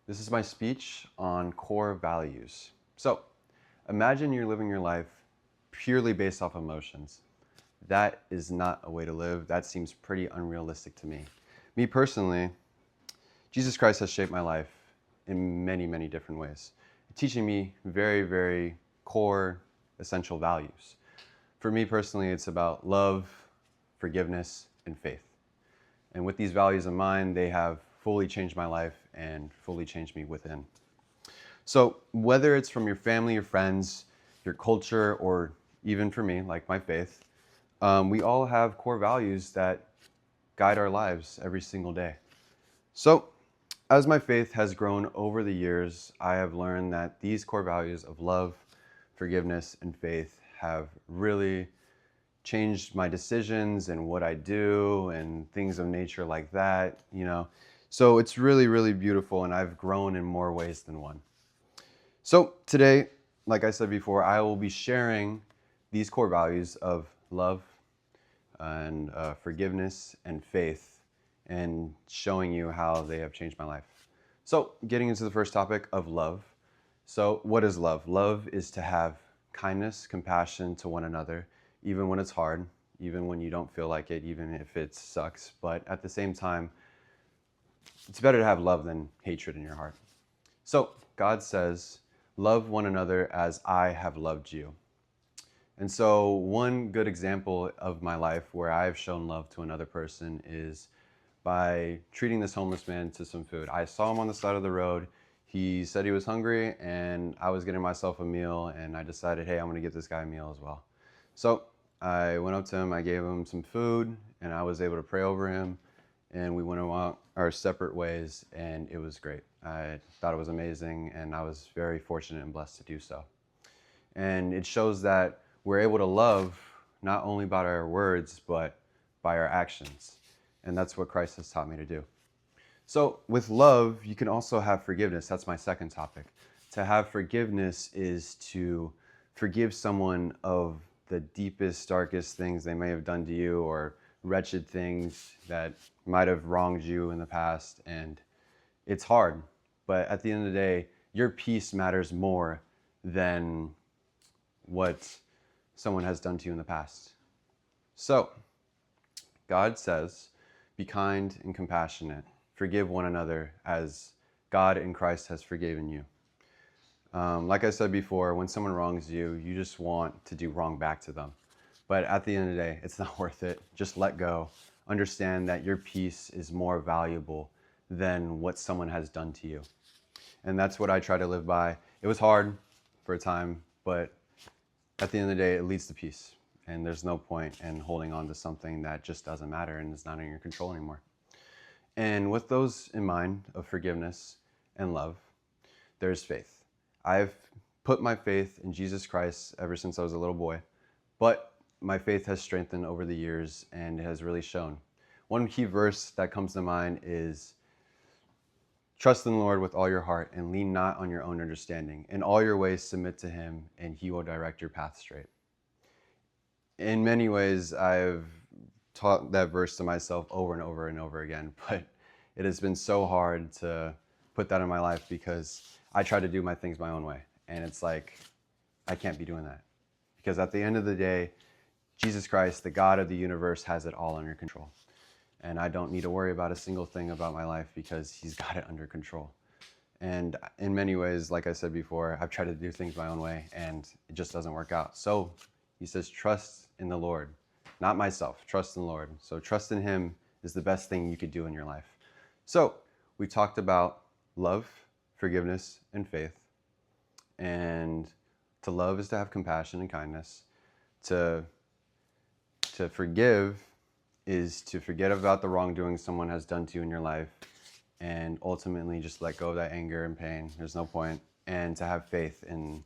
This is my speech on core values. So, imagine you're living your life purely based off emotions. That is not a way to live. That seems pretty unrealistic to me. Me personally, Jesus Christ has shaped my life in many, many different ways, teaching me very, very core, essential values. For me personally, it's about love, forgiveness, and faith. And with these values in mind, they have fully changed my life and fully changed me within. So whether it's from your family, your friends, your culture, or even for me, like my faith, we all have core values that guide our lives every single day. So as my faith has grown over the years, I have learned that these core values of love, forgiveness, and faith have really changed my decisions and what I do and things of nature like that. So it's really, really beautiful, and I've grown in more ways than one. So today, like I said before, I will be sharing these core values of love and forgiveness and faith and showing you how they have changed my life. So getting into the first topic of love. So what is love? Love is to have kindness, compassion to one another, even when it's hard, even when you don't feel like it, even if it sucks. But at the same time, it's better to have love than hatred in your heart. So God says, love one another as I have loved you. And so one good example of my life where I've shown love to another person is by treating this homeless man to some food. I saw him on the side of the road. He said he was hungry, and I was getting myself a meal, and I decided, hey, I'm gonna get this guy a meal as well. So I went up to him, I gave him some food, and I was able to pray over him, and we went our separate ways, and it was great. I thought it was amazing, and I was very fortunate and blessed to do so. And it shows that we're able to love not only by our words, but by our actions. And that's what Christ has taught me to do. So with love, you can also have forgiveness. That's my second topic. To have forgiveness is to forgive someone of the deepest, darkest things they may have done to you, or wretched things that might have wronged you in the past. And it's hard, but at the end of the day, your peace matters more than what someone has done to you in the past. So God says, be kind and compassionate. Forgive one another as God in Christ has forgiven you. Like I said before, when someone wrongs you, you just want to do wrong back to them. But at the end of the day, it's not worth it. Just let go. Understand that your peace is more valuable than what someone has done to you. And that's what I try to live by. It was hard for a time, but at the end of the day, it leads to peace. And there's no point in holding on to something that just doesn't matter and is not in your control anymore. And with those in mind of forgiveness and love, there's faith. I've put my faith in Jesus Christ ever since I was a little boy, but my faith has strengthened over the years and has really shown. One key verse that comes to mind is, trust in the Lord with all your heart and lean not on your own understanding. In all your ways submit to him, and he will direct your path straight. In many ways, I've taught that verse to myself over and over and over again, but it has been so hard to put that in my life because I try to do my things my own way. And it's like, I can't be doing that. Because at the end of the day, Jesus Christ, the God of the universe, has it all under control. And I don't need to worry about a single thing about my life because he's got it under control. And in many ways, like I said before, I've tried to do things my own way and it just doesn't work out. So he says, trust in the Lord, not myself, trust in the Lord. So trust in him is the best thing you could do in your life. So we talked about love, forgiveness, and faith. And to love is to have compassion and kindness. To forgive is to forget about the wrongdoing someone has done to you in your life and ultimately just let go of that anger and pain. There's no point. And to have faith in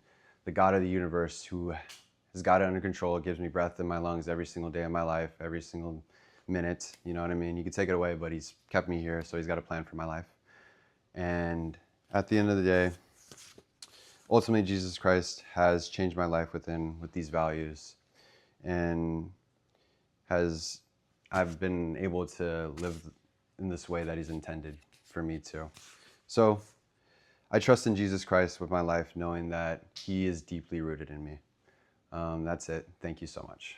the God of the universe who has got it under control, gives me breath in my lungs every single day of my life, every single minute. You know what I mean? You could take it away, but he's kept me here, so he's got a plan for my life. And at the end of the day, ultimately, Jesus Christ has changed my life with these values, and I've been able to live in this way that he's intended for me to. So I trust in Jesus Christ with my life, knowing that He is deeply rooted in me. That's it. Thank you so much.